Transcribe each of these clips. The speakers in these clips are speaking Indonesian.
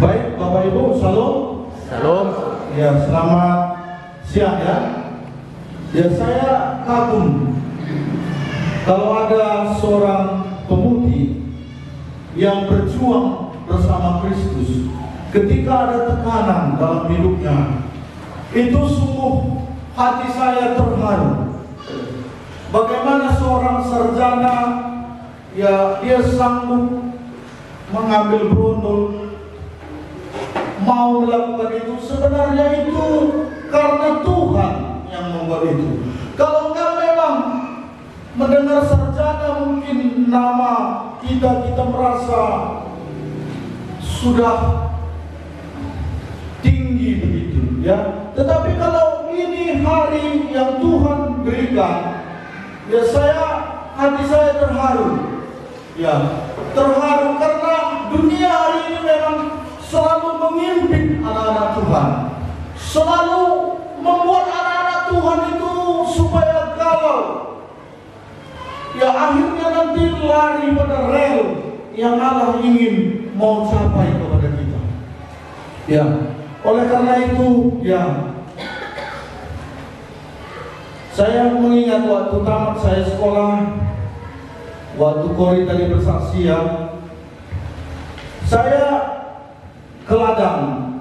Baik, Bapak Ibu, Shalom. Shalom. Ya, selamat siang ya. Ya, saya kagum kalau ada seorang pemudi yang berjuang bersama Kristus ketika ada tekanan dalam hidupnya. Itu sungguh hati saya terharu. Bagaimana seorang sarjana, ya, dia sanggup mengambil brondol, mau melakukan itu. Sebenarnya itu karena Tuhan yang membuat itu. Kalau enggak, memang mendengar sarjana mungkin nama kita merasa sudah tinggi begitu ya. Tetapi kalau ini hari yang Tuhan berikan, ya, hati saya terharu. Ya, terharu karena dunia hari ini memang selalu mengimpit anak-anak Tuhan, selalu membuat anak-anak Tuhan itu supaya galau. Ya, akhirnya nanti lari pada rel yang Allah ingin mau capai kepada kita. Ya, oleh karena itu, ya, saya mengingat waktu tamat saya sekolah, waktu Kori tadi bersaksi ya, saya ke ladang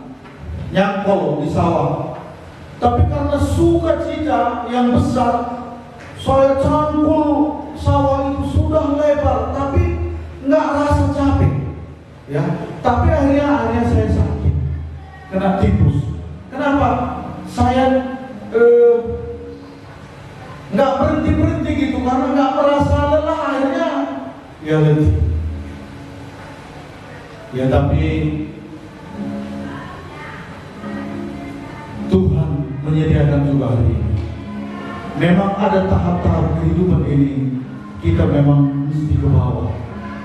nyangkol di sawah. Tapi karena sukacita yang besar, saya cangkul sawah itu sudah lebar, tapi nggak rasa capek, ya. Tapi akhirnya saya sakit, kena tipus. Kenapa? Saya nggak berhenti gitu karena nggak merasa lelah, akhirnya ya letih. Ya, tapi Tuhan menyediakan juga hari ini. Memang ada tahap-tahap kehidupan ini kita memang mesti ke bawah.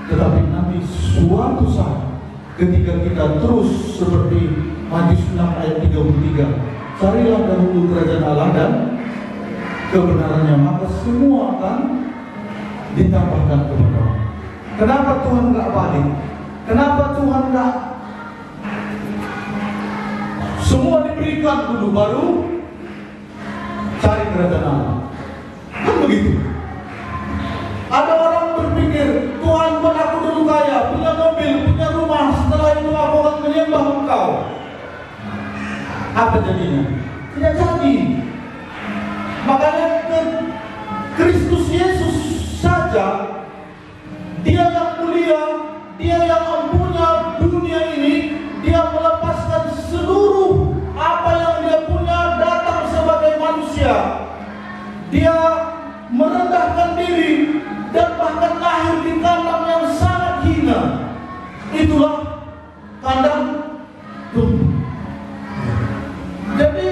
Tetapi nanti suatu saat ketika kita terus seperti Matius 6 ayat 33, carilah dahulu kerajaan Allah dan kebenarannya, maka semua akan ditambahkan kepadamu. Kenapa Tuhan nggak balik? Kenapa Tuhan nggak semua diberikan dulu baru cari kerajaan Allah? Kan begitu. Ada orang berpikir, Tuhan buat aku dulu kaya, punya mobil, punya rumah, setelah itu aku akan menyembah Engkau. Apa jadinya? Tidak jadi. Makanya Kristus Yesus saja, Dia yang mulia, Dia yang mempunyai dunia ini, Dia melepaskan seluruh apa yang Dia punya datang sebagai manusia. Dia merendahkan diri dan bahkan lahir di kandang yang sangat hina. Itulah kandang domba. Jadi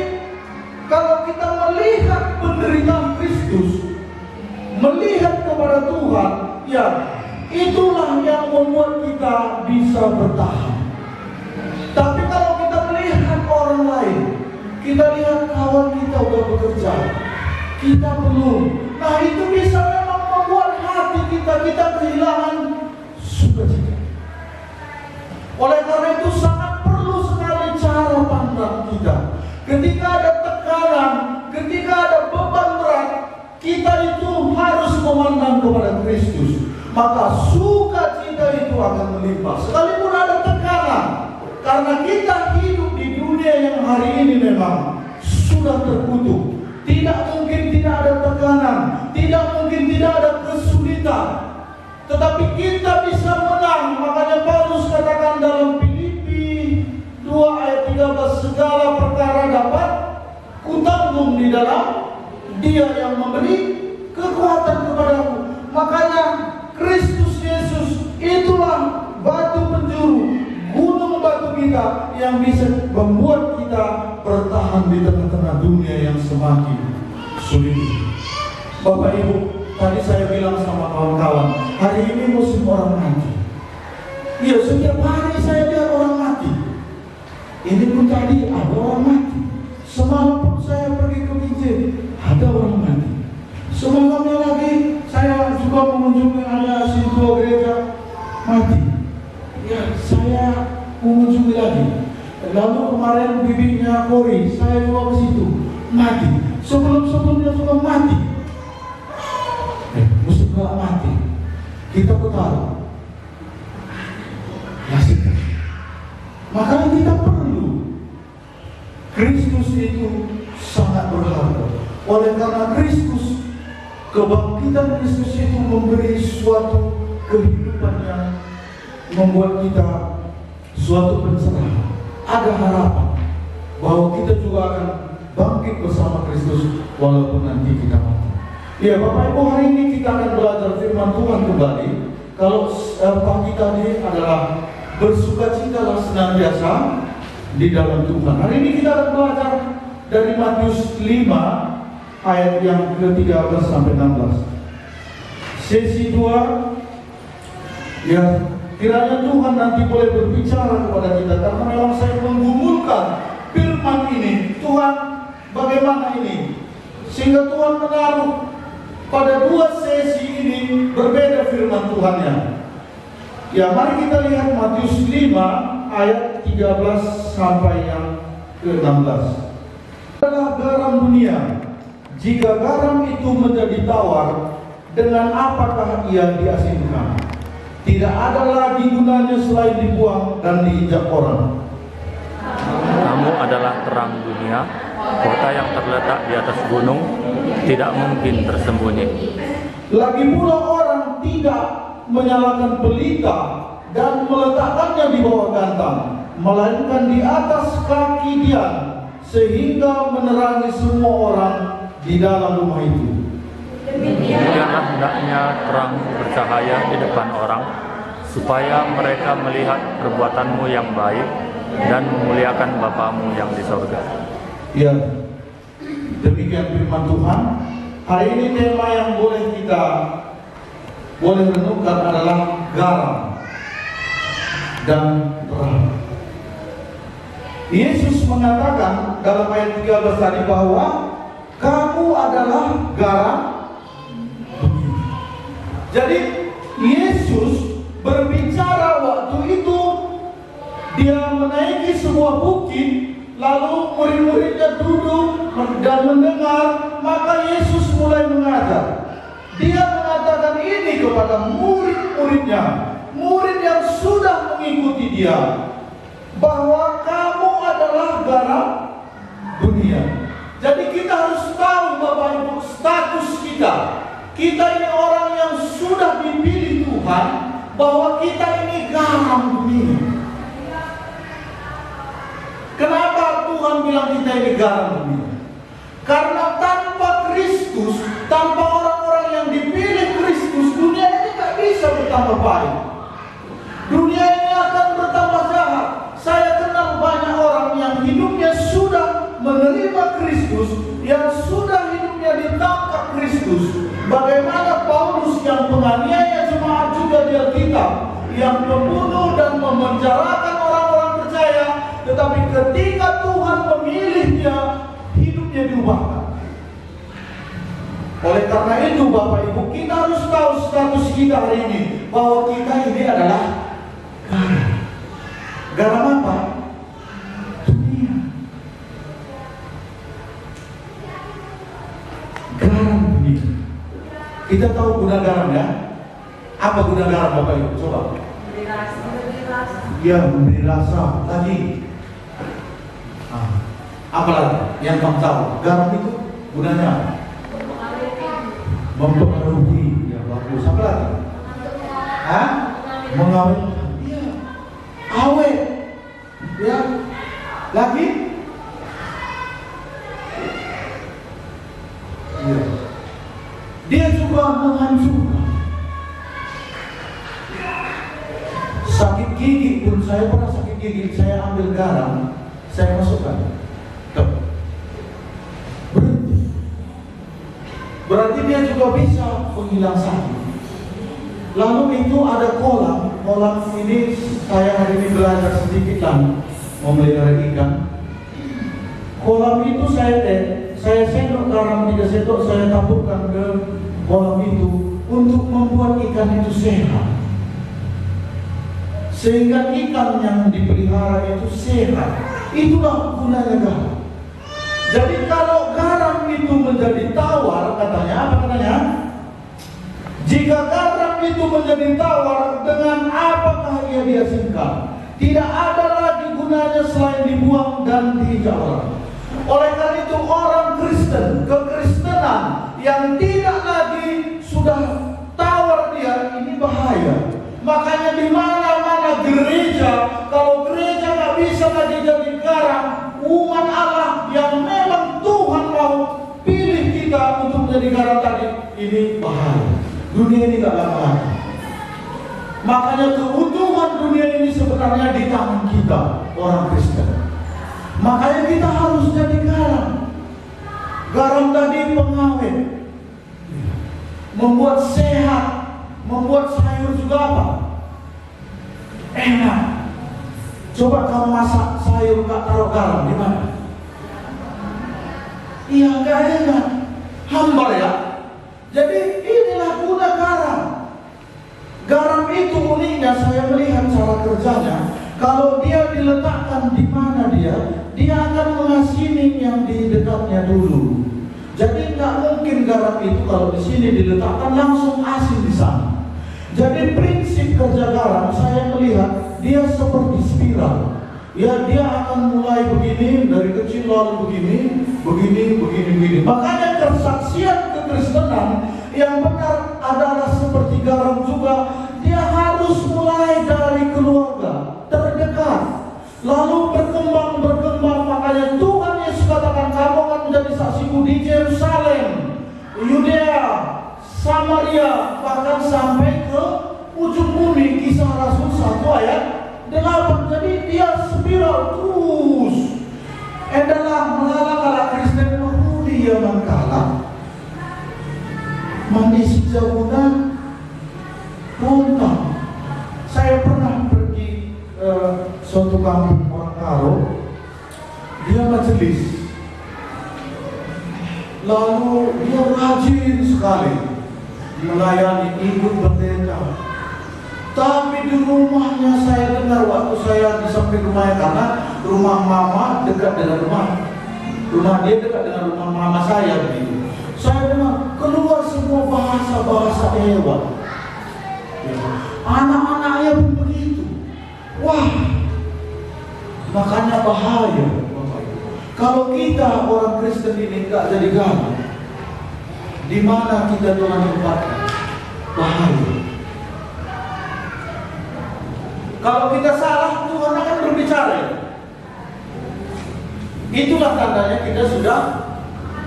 kalau kita melihat penderitaan Kristus, melihat kepada Tuhan, ya, itulah yang membuat kita bisa bertahan. Tapi kalau kita melihat orang lain, kita lihat kawan kita udah bekerja, kita belum. Nah, itu bisa memang membuat hati kita kehilangan sukacita. Oleh karena itu sangat perlu sekali cara pandang kita. Ketika ada tekanan, ketika ada beban berat, kita itu harus memandang kepada Kristus. Maka sukacita itu akan melimpah. Sekalipun ada tekanan, karena kita hidup di dunia yang hari ini memang sudah terkutuk. Tidak mungkin tidak ada tekanan, tidak mungkin tidak ada kesulitan. Tetapi kita bisa menang. Makanya Paulus katakan dalam Filipi 2 ayat 13, segala perkara dapat kutanggung di dalam Dia yang memberi kekuatan kepadaku. Makanya Kristus Yesus itulah batu penjuru, gunung batu kita yang bisa membuat kita bertahan di tengah-tengah dunia yang semakin sulit. Bapak Ibu, tadi saya bilang sama kawan-kawan, hari ini musim orang mati. Ya, setiap hari saya lihat orang mati. Ini pun tadi ada orang mati. Semalam pun saya pergi ke BJ, ada orang mati. Semalamnya lagi saya juga mengunjungi ada sebuah gereja mati. Ya, saya mengunjungi lagi lagi. Lalu kemarin bibirnya kori, saya juga ke situ, mati. Sebelumnya juga mati. Mesti juga mati. Kita ketahui. Masih. Makanya kita perlu. Kristus itu sangat berharga. Oleh karena Kristus, kebangkitan Kristus itu memberi suatu kehidupan yang membuat kita suatu pencerahan. Ada harapan bahwa kita juga akan bangkit bersama Kristus walaupun nanti kita mati. Ya Bapak Ibu, hari ini kita akan belajar firman Tuhan kembali. Kalau pagi tadi adalah bersukacitalah senantiasa di dalam Tuhan. Hari ini kita akan belajar dari Matius 5 ayat yang ke-13 sampai 16. Sesi 2, ya kiranya Tuhan nanti boleh berbicara kepada kita, karena memang saya menggumulkan firman ini. Tuhan, bagaimana ini? Sehingga Tuhan menaruh pada 2 sesi ini berbeda firman Tuhannya. Ya, mari kita lihat Matius 5 ayat 13 sampai yang ke-16. Adalah garam dunia. Jika garam itu menjadi tawar, dengan apakah ia diasinkan? Tidak ada lagi gunanya selain dibuang dan diinjak orang. Kamu adalah terang dunia. Kota yang terletak di atas gunung tidak mungkin tersembunyi. Lagi pula orang tidak menyalakan pelita dan meletakkannya di bawah gantang, melainkan di atas kaki dia, sehingga menerangi semua orang di dalam rumah itu. Demikianlah hendaknya terang bercahaya di depan orang, supaya mereka melihat perbuatanmu yang baik dan memuliakan Bapamu yang di sorga. Ya, demikian firman Tuhan. Hari ini tema yang kita boleh renungkan adalah garam dan terang. Yesus mengatakan dalam ayat 13 tadi bahwa kamu adalah garam. Jadi Yesus berbicara waktu itu, dia menaiki sebuah bukit, lalu murid-muridnya duduk dan mendengar, maka Yesus mulai mengajar. Dia mengatakan ini kepada murid-muridnya, murid yang sudah mengikuti dia, bahwa kamu adalah garam dunia. Jadi kita harus tahu Bapak Ibu status kita. Kita ini orang yang sudah dipilih Tuhan, bahwa kita ini garam dunia. Kenapa Tuhan bilang kita ini garam dunia? Karena tanpa Kristus, tanpa orang-orang yang dipilih Kristus, dunia ini tak bisa bertambah baik. Dunia ini akan bertambah jahat. Saya kenal banyak orang yang hidupnya sudah menerima Kristus, yang sudah hidupnya ditangkap Kristus. Bagaimana Paulus yang penganiaya jemaat juga di Alkitab, yang membunuh dan memenjarakan orang-orang percaya, tetapi ketika Tuhan memilihnya, hidupnya diubahkan. Oleh karena itu Bapak Ibu, kita harus tahu status kita hari ini, bahwa kita ini adalah garam. Garam apa? Dunia. Garam dunia. Kita tahu guna garam ya? Apa guna garam Bapak Ibu? Coba. Memberi rasa. Ya, memberi rasa. Lagi. Apa lagi yang kamu tahu? Garam itu gunanya apa? Mempengaruhi. Ya, bagus. Apa lagi? Mengawetkan. Iya. Awet. Ya. Lagi? Ya. Dia juga menghancurkan. Sakit gigi pun, saya pernah sakit gigi, saya ambil garam, saya masukkan. Tuh. Berarti dia juga bisa menghilang sakit. Lalu itu ada kolam ini saya hari ini belajar sedikit lah memelihara ikan. Kolam itu saya sendok garam 3 sendok, saya taburkan ke kolam itu untuk membuat ikan itu sehat. sehingga ikan yang dipelihara itu sehat. Itulah gunanya garam. Jadi kalau garam itu menjadi tawar, katanya apa katanya? Jika garam itu menjadi tawar, dengan apakah ia diasinkan? Tidak ada lagi gunanya selain dibuang dan diinjak orang. Oleh karena itu orang Kristen, kekristenan yang tidak lagi sudah tawar dia, ini bahaya. Makanya di mana-mana gereja, kalau gereja nggak bisa lagi jadi garam, umat Allah yang memang Tuhan mau pilih kita untuk menjadi garam tadi, ini bahaya. Dunia ini nggak lama lagi. Makanya keutuhan dunia ini sebenarnya di tangan kita, orang Kristen. Makanya kita harus jadi garam. Garam tadi pengawet, membuat sehat, membuat sayur juga apa? Enak. Coba kamu masak sayur gak taruh garam, gimana? Iya, gak enak. Hambar ya. Jadi inilah guna garam. Garam itu uniknya, saya melihat cara kerjanya. Kalau dia diletakkan di mana dia akan mengasini yang di dekatnya dulu. Jadi nggak mungkin garam itu kalau di sini diletakkan langsung asin di sana. Jadi prinsip kerja garam saya melihat dia seperti spiral. Ya, dia akan mulai begini dari kecil lalu begini. Makanya kesaksian kekristenan yang benar adalah seperti garam juga. Dia harus mulai dari keluarga terdekat, lalu berkembang. Makanya Tuhan Yesus katakan, kamu akan menjadi saksiku di Yerusalem, Yudea, Samaria, bahkan sampai ke ujung bumi. Kisah Rasul 1 ayat 8. Jadi dia spiral terus. Adalah melala Kristen menghuni ya mangkala mandi jaunan kontak. Saya pernah pergi suatu kampung orang Karo, dia majelis, lalu dia rajin sekali melayani, ikut pendeta. Tapi di rumahnya saya dengar waktu saya di samping rumahnya, karena rumah mama dekat dengan rumah dia dekat dengan rumah mama saya begitu. Saya dengar keluar semua bahasa hewan. Anak-anaknya pun begitu. Wah, makanya bahaya. Kalau kita orang Kristen ini nggak jadi garam, di mana kita Tuhan tempatkan? Bahaya. Kalau kita salah, Tuhan akan berbicara. Itulah tandanya kita sudah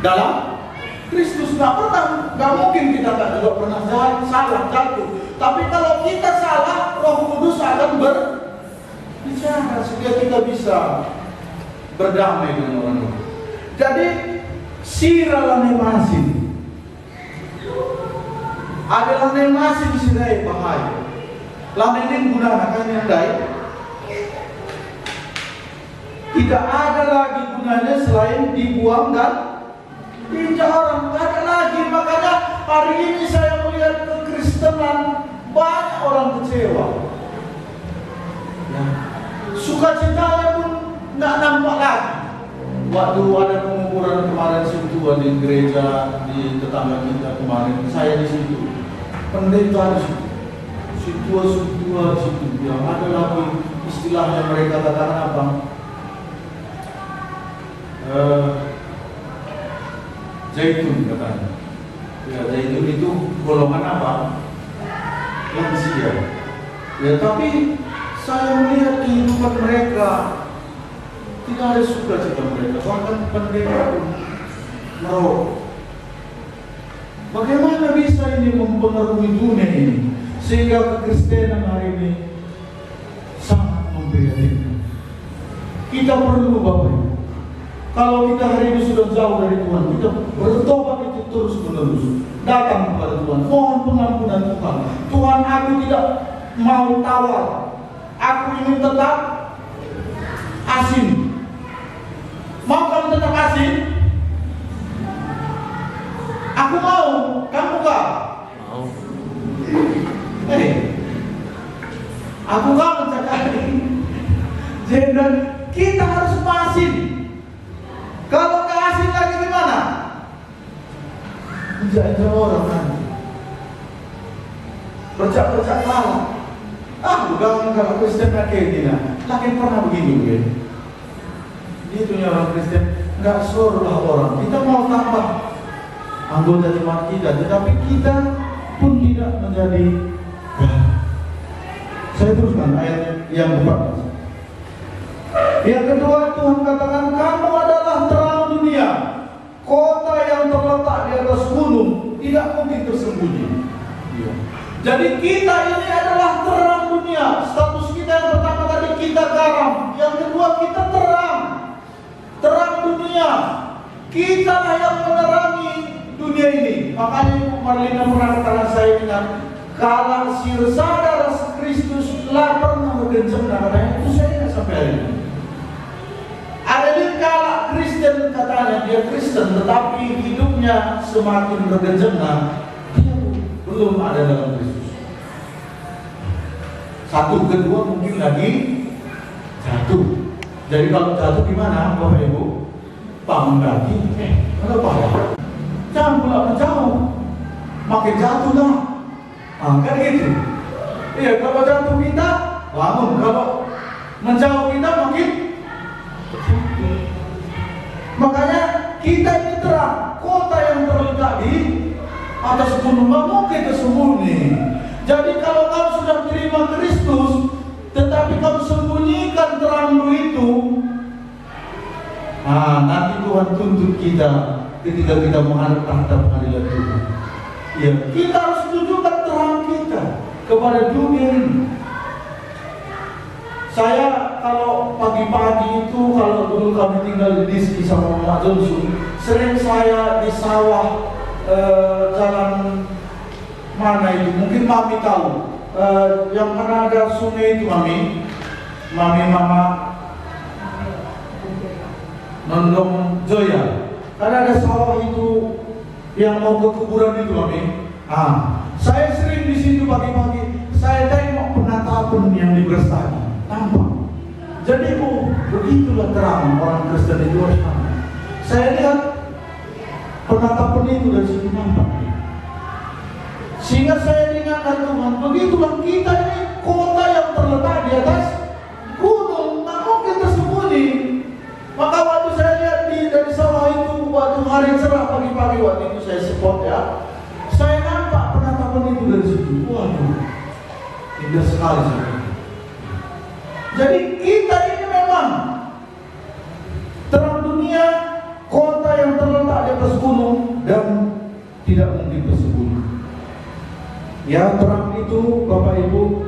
dalam Kristus. Nggak mungkin kita juga pernah salah jatuh. Tapi kalau kita salah, Roh Kudus akan berbicara sehingga kita bisa berdamai dengan orang lain. Jadi siralah nemasin. Adalah nemasin sirai bahaya. Lama ini gunakan yang baik. Tidak ada lagi gunanya selain dibuang dan diinjak orang. Tidak ada lagi. Makanya hari ini saya melihat kekristenan banyak orang kecewa. Ya. Sukacitanya pun nggak nampak lagi. Waktu ada pengukuran kemarin Sintua di gereja di tetangga kita kemarin, saya di situ, pendeta di situ. Situa situ yang ada lagi istilahnya mereka katakan apa? Zaitun katanya. Ya, zaitun itu golongan apa? Lansia. Ya, tapi saya melihat kehidupan mereka tidak ada sukacita mereka. Bahkan pendeta pun merokok. Bagaimana bisa ini mempengaruhi dunia ini? Sehingga kekristenan hari ini sangat memprihatinkan. Kita perlu Bapak Ibu. Kalau kita hari ini sudah jauh dari Tuhan, kita bertobat itu terus menerus. Datang kepada Tuhan, mohon pengampunan Tuhan. Tuhan, aku tidak mau tawar. Aku ingin tetap asin. Mau kamu tetap asin? Aku mau, kamu enggak? Mau. Aku kangen cakap kita harus asin. Kalau nggak asin lagi gimana? Menjadi orang nanti. Bercak-bercak malam. Bukan kalau Kristen kayak gini. Lagi pernah begini kan? Itu orang Kristen nggak seluruh orang. Kita mau tambah anggota jemaat kita, tetapi kita pun tidak menjadi. Saya teruskan ayat yang ke-14. Yang kedua, Tuhan katakan, kamu adalah terang dunia. Kota yang terletak di atas gunung tidak mungkin tersembunyi. Jadi kita ini adalah terang dunia. Status kita yang pertama tadi kita garam, yang kedua kita terang. Terang dunia. Kita lah yang menerangi dunia ini. Makanya Ibu Marlina pernah katakan, saya ingat, kalau saudara Kristus lah pernah bergenceng, katanya itu saya ingat sampai hari ini. Ada di kala Kristen katanya dia Kristen, tetapi hidupnya semakin bergejena, dia belum ada dalam Kristus. Satu, kedua mungkin lagi jatuh. Jadi kalau jatuh gimana, Bapak Ibu? Bangun lagi, kenapa ya? Jangan pula menjauh, makin jatuh lah. Kan gitu. Iya, kalau jatuh kita bangun, kalau menjauh kita makin. Makanya kita ini terang, kota yang terletak di atas gunung, mungkin tersembunyi. Jadi kalau kamu sudah terima Kristus, tetapi kamu sembunyikan terangmu itu, nanti Tuhan tuntut kita ketika kita menghadap tahta pengadilan Tuhan. Ya, kita harus tunjukkan terang kita kepada dunia ini. Saya kalau pagi-pagi itu, kalau dulu kami tinggal di Diski sama Mama Johnson, sering saya di sawah jalan mana itu, mungkin Mami tahu, yang pernah ada sungai itu Mama Nondong Joya. Karena ada sawah itu yang mau ke kuburan itu Mami. Saya sering di situ pagi-pagi, saya tengok penatapan yang di Brastagi. Nampak. Jadi begitulah terang orang Kristen itu harus nampak. Saya lihat penatapan itu dari situ nampak. Sehingga saya diingatkan Tuhan, begitulah kita ini kota yang terletak di atas gunung, tak mungkin tersembunyi. Maka waktu saya lihat dari sawah itu, waktu hari cerah pagi-pagi waktu itu saya spot ya, saya nampak penatapan itu dari situ. Waduh, indah sekali sekali. Jadi kita ini memang terang dunia, kota yang terletak di atas gunung dan tidak mungkin tersembunyi. Ya, terang itu Bapak Ibu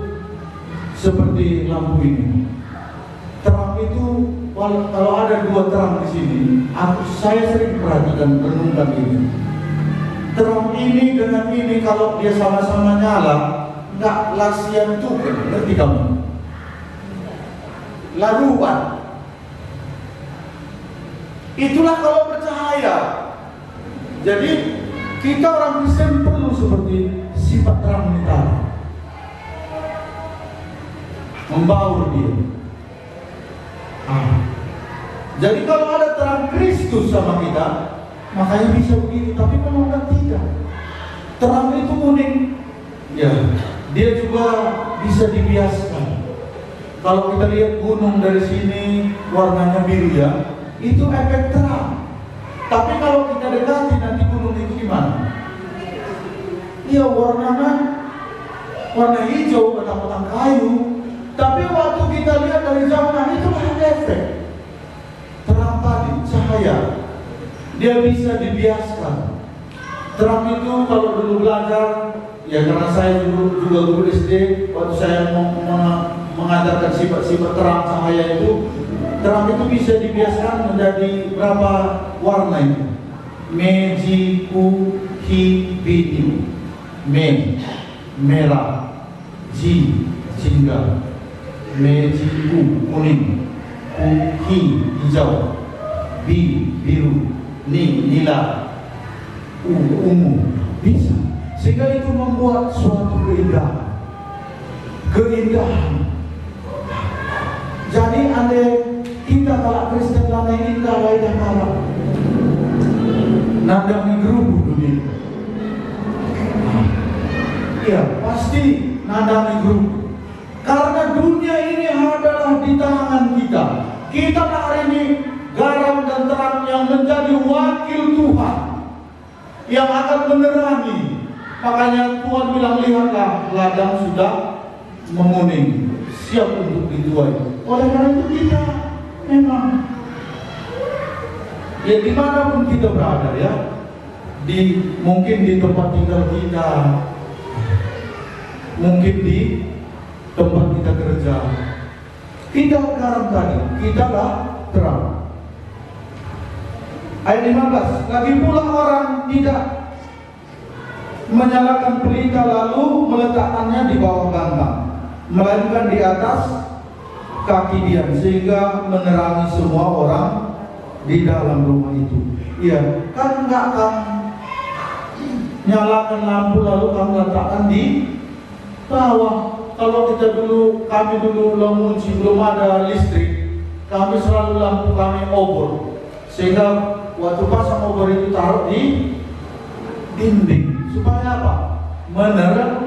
seperti lampu ini. Terang itu kalau ada dua terang di sini, saya sering perhatikan renungkan ini. Terang ini dengan ini kalau dia sama-sama nyala, nggak lasian tuh, ngerti kamu? Laruan. Itulah kalau bercahaya. Jadi kita orang Kristen perlu seperti sifat terang mentari, membaur dia. Jadi kalau ada terang Kristus sama kita, makanya bisa begini. Tapi kalau tidak, terang itu kuning, ya dia juga bisa dibiaskan. Kalau kita lihat gunung dari sini warnanya biru ya, itu efek terang. Tapi kalau kita dekati nanti gunung itu gimana? Iya warnanya warna hijau, batang-batang kayu. Tapi waktu kita lihat dari jauhan itu ada efek terang tadi, cahaya. Dia bisa dibiaskan. Terang itu kalau dulu belajar, ya karena saya dulu juga guru SD, waktu saya mengajarkan sifat-sifat terang cahaya itu, terang itu bisa dibiaskan menjadi berapa warna itu? Meji, ku, hi, biru, merah, ji, jingga, meji, ku, kuning, ku, hi, hijau, biru, nila, ungu, bisa. Sehingga itu membuat suatu keindahan. Jadi andai Kita kalau Kristen lana indah waidah malam. Nadami gerubu dunia. Iya, pasti nadami gerubu. Karena dunia ini adalah di tangan kita. Kita hari ini garam dan terang yang menjadi wakil Tuhan yang akan menerangi. Makanya Tuhan bilang, lihatlah ladang sudah menguning, siap untuk dituai. Oleh karena itu kita memang ya dimanapun kita berada ya, mungkin di tempat tinggal kita, mungkin di tempat kita kerja, kita garam tadi, kita lah terang. Ayat 15, lagi pula orang tidak menyalakan pelita lalu meletakkannya di bawah gantang, melainkan di atas kaki dia, sehingga menerangi semua orang di dalam rumah itu. Iya, kan enggak kan nyalakan lampu lalu kamu letakkan di bawah. Kalau kita kami dulu Lamunci belum ada listrik, kami selalu lampu kami obor, sehingga waktu pasang obor itu taruh di dinding supaya apa? Menerangi.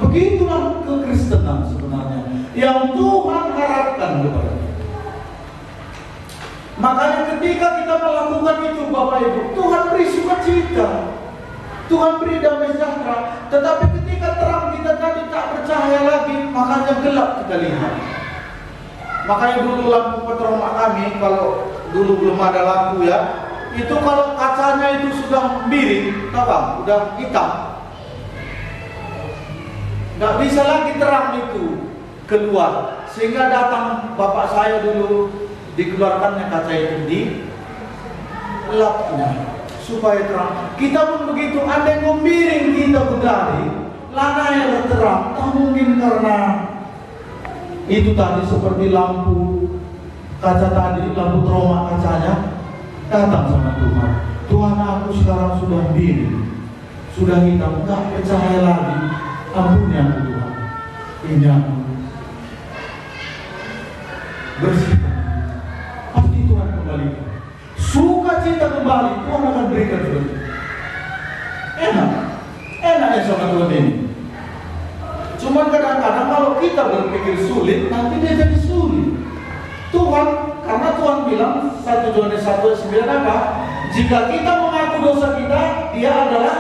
Begitulah kekristenan sebenarnya yang Tuhan harapkan kepada kita. Makanya ketika kita melakukan itu Bapak Ibu, Tuhan beri sukacita, Tuhan beri damai sejahtera. Tetapi ketika terang kita tadi tak bercahaya lagi, makanya gelap kita lihat. Makanya dulu lampu petroma kami, kalau dulu belum ada lampu ya, itu kalau kacanya itu sudah miring, tahu Bang, udah hitam, nggak bisa lagi terang itu keluar. Sehingga datang bapak saya dulu, dikeluarkannya kaca itu di lapnya supaya terang. Kita pun begitu, ada yang miring kita berdari, lana yang terang, tak mungkin karena itu tadi seperti lampu kaca tadi, lampu troma kacanya datang sama Tuhan. Tuhan, aku sekarang sudah miring, sudah hitam, tak percaya lagi. Ampuni aku Tuhan, ini aku bersihkan. Pasti Tuhan kembali. Sukacita kembali, Tuhan akan berikan seperti itu. Enak ya sama Tuhan ini. Cuman kadang-kadang kalau kita berpikir sulit, nanti dia jadi sulit. Tuhan, karena Tuhan bilang 1 Yohanes 1:9 apa? Jika kita mengaku dosa kita, Dia adalah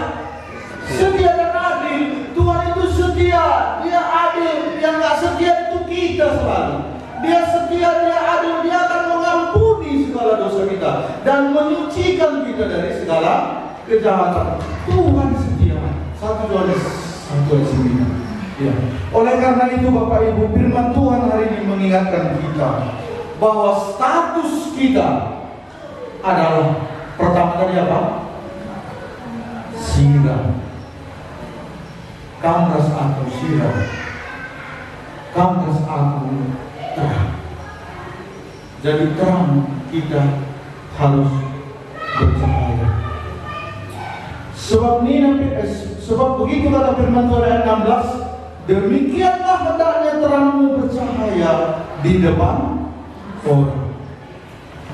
setia dan adil. Tuhan itu setia, Dia adil. Yang nggak setia itu kita selalu. Dia setia, Dia adil, Dia akan mengampuni segala dosa kita dan menyucikan kita dari segala kejahatan. Tuhan setia. 1 Yohanes 1:9. Ya. Oleh karena itu Bapak Ibu, firman Tuhan hari ini mengingatkan kita bahwa status kita adalah pertama tadi apa? Sirah. Kamras aku sirah. Kamras aku terang. Jadi terang kita harus bercahaya. Sebab begitu kata firman Tuhan ayat 16, demikianlah hendaknya terangmu bercahaya di depan orang.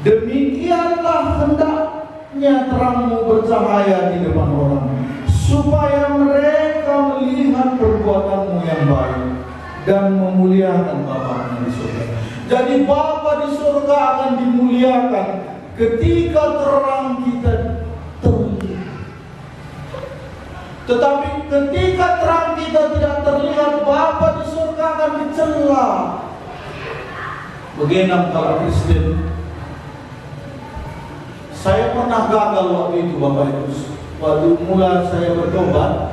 Demikianlah hendaknya terangmu bercahaya di depan orang, supaya mereka melihat perbuatanmu yang baik dan memuliakan Bapa di surga. Jadi Bapa di surga akan dimuliakan ketika terang kita terlihat. Tetapi ketika terang kita tidak terlihat, Bapa di surga akan dicela. Bagaimana kalau Kristen? Saya pernah gagal waktu itu Bapak Ibu. Waktu mula saya bertobat,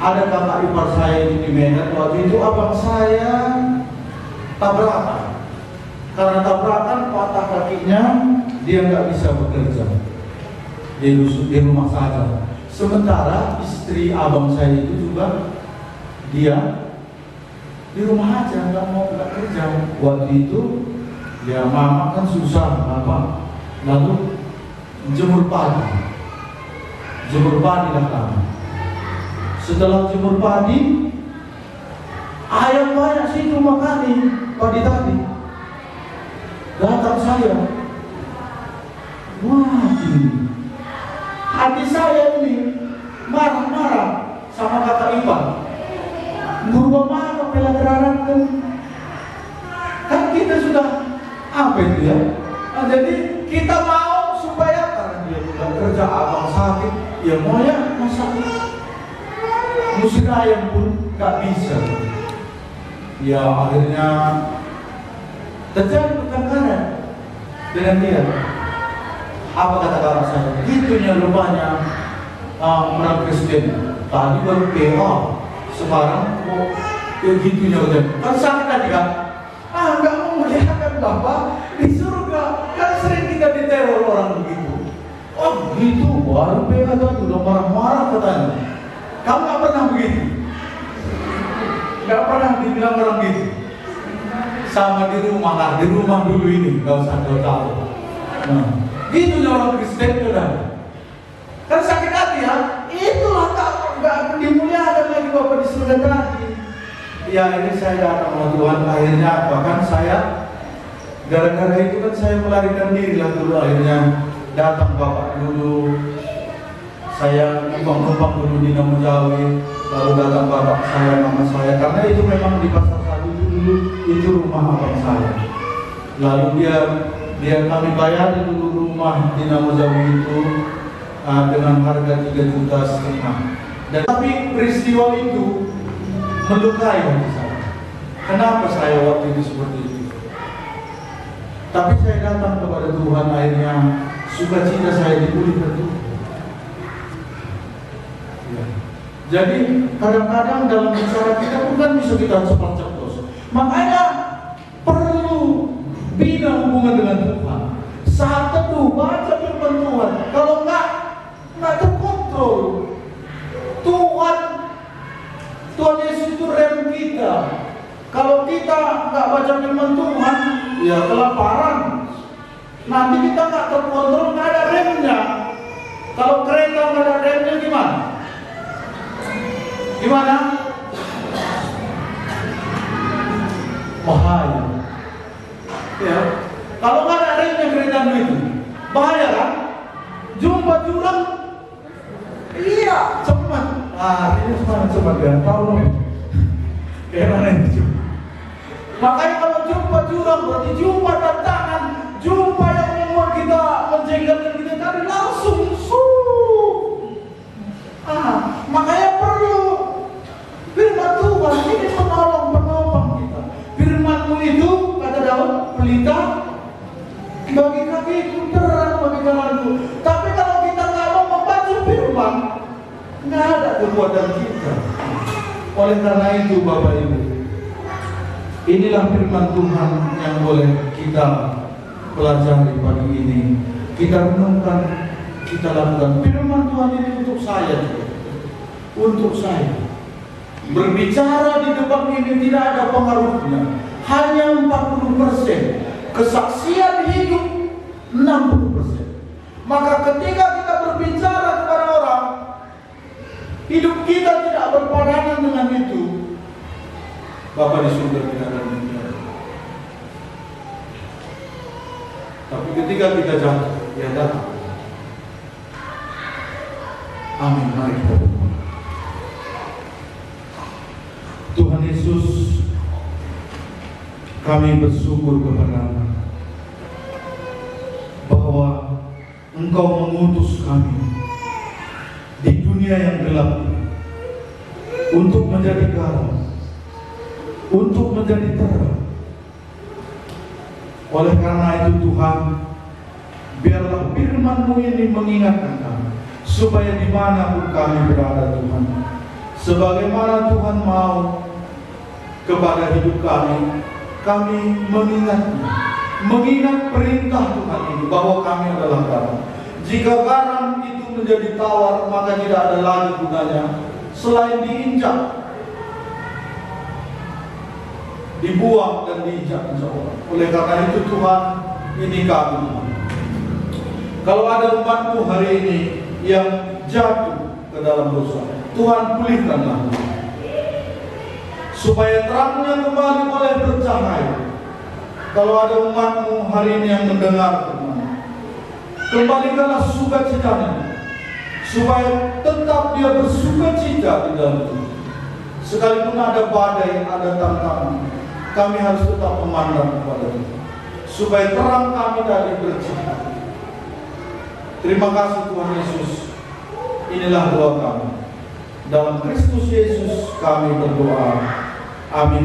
ada kakak ipar saya di Medan. Waktu itu abang saya tabrakan. Karena tabrakan patah kakinya, dia nggak bisa bekerja. Di rumah saja. Sementara istri abang saya itu juga dia di rumah aja, nggak kerja. Waktu itu ya mama kan susah apa, lalu jemur padi lah kami. Setelah jemur padi, ayam banyak situ makani padi tadi. datang saya. Wah, ini hati saya ini marah-marah sama kakak ipar. Berubah mana bela terarapkan? Kan kita sudah apa itu ya? Nah, jadi kita mau supaya karena dia sudah kerja, abang sakit, ya mau ya masak. Musim ayam pun gak bisa. Ya akhirnya terjadi pertengkaran dengan dia. Apa kata kakak saya? Gitunya rupanya orang Kristen. Tadi baru PA, sekarang kok gitunya udah. Kan sakit tadi kan? Enggak mau melihatkan Bapak di surga. Kan sering kita diteror orang begitu. Oh gitu, baru PA tadi udah marah-marah katanya. Kamu gak pernah begitu? Gak pernah dibilang orang gitu? Sama di rumah dulu ini, gak usah tahu. Nah, gitu orang Kristen sudah. Kan sakit hati ya, itulah gak dimuliakan lagi Bapak di surga tadi. Ya ini saya datang sama Tuhan, akhirnya bahkan saya gara-gara itu kan saya melarikan diri lah dulu, akhirnya datang Bapak dulu. Saya numpang dulu di Namo Jawi, lalu datang bapak saya, mama saya, karena itu memang di pasar satu itu dulu itu rumah abang saya. Lalu dia kami bayar dulu rumah di Namo Jawi itu dengan harga 3,5 juta. Dan tapi peristiwa itu melukai hati saya. Kenapa saya waktu itu seperti itu? Tapi saya datang kepada Tuhan, akhirnya sukacita saya dipulihkan Tuhan. Jadi kadang-kadang dalam bicara kita bukan bisa kita cepat ceplos. Makanya perlu bina hubungan dengan Tuhan. Saat teduh baca firman Tuhan. Kalau nggak terkontrol. Tuhan Yesus itu rem kita. Kalau kita nggak baca firman Tuhan, ya kelaparan. Nanti kita nggak terkontrol, nggak ada remnya. Kalau kereta nggak ada remnya gimana? Gimana? Bahaya. Ya. Kalau nggak ada remnya kereta itu, bahaya kan? Jumpa jurang, iya cepat. Ini cepat kan? Tahu loh? Kayak mana itu? Makanya kalau jumpa jurang berarti jumpa tantangan, jumpa yang membuat kita menjengkelkan kita tadi langsung makanya perlu firman Tuhan ini penolong kita. Firman-Mu itu kata Daud, pelita bagi kakiku, terang bagi jalanku. Tapi kalau kita nggak mau membaca firman, nggak ada kekuatan kita. Oleh karena itu Bapak Ibu, inilah firman Tuhan yang boleh kita pelajari pagi ini. Kita renungkan, kita lakukan. Firman Tuhan ini untuk saya juga. Untuk saya. Berbicara di depan ini tidak ada pengaruhnya. Hanya 40%. Kesaksian hidup 60%. Maka ketika kita berbicara kepada orang, hidup kita tidak berpadanan dengan itu, Bapak di surga tidak akan menjadi. Tapi ketika kita jatuh, ya datang. Amin. Mari kita berdoa. Tuhan Yesus, kami bersyukur kepada-Mu bahwa Engkau mengutus kami di dunia yang gelap untuk menjadi garam, untuk menjadi terang. Oleh karena itu Tuhan, biarlah firman-Mu ini mengingatkan kami, supaya dimanapun kami berada Tuhan, sebagaimana Tuhan mau kepada hidup kami mengingatnya, mengingat perintah Tuhan ini bahwa kami adalah garam. Jika garam itu menjadi tawar, maka tidak ada lagi gunanya selain diinjak, dibuang dan diinjak seorang. Oleh karena itu Tuhan, ini kami. Kalau ada umat-Mu hari ini yang jatuh ke dalam dosa, Tuhan pulihkanlah, supaya terangnya kembali boleh bercahaya. Kalau ada umatmu hari ini yang mendengar firman, kembalikanlah sukacitanya, supaya tetap dia bersukacita di dalam Tuhan. Sekalipun ada badai, ada tantangan, kami harus tetap memandang kepada Tuhan, supaya terang kami tadi bercahaya. Terima kasih Tuhan Yesus. Inilah doa kami. Dalam Kristus Yesus kami berdoa. Amin.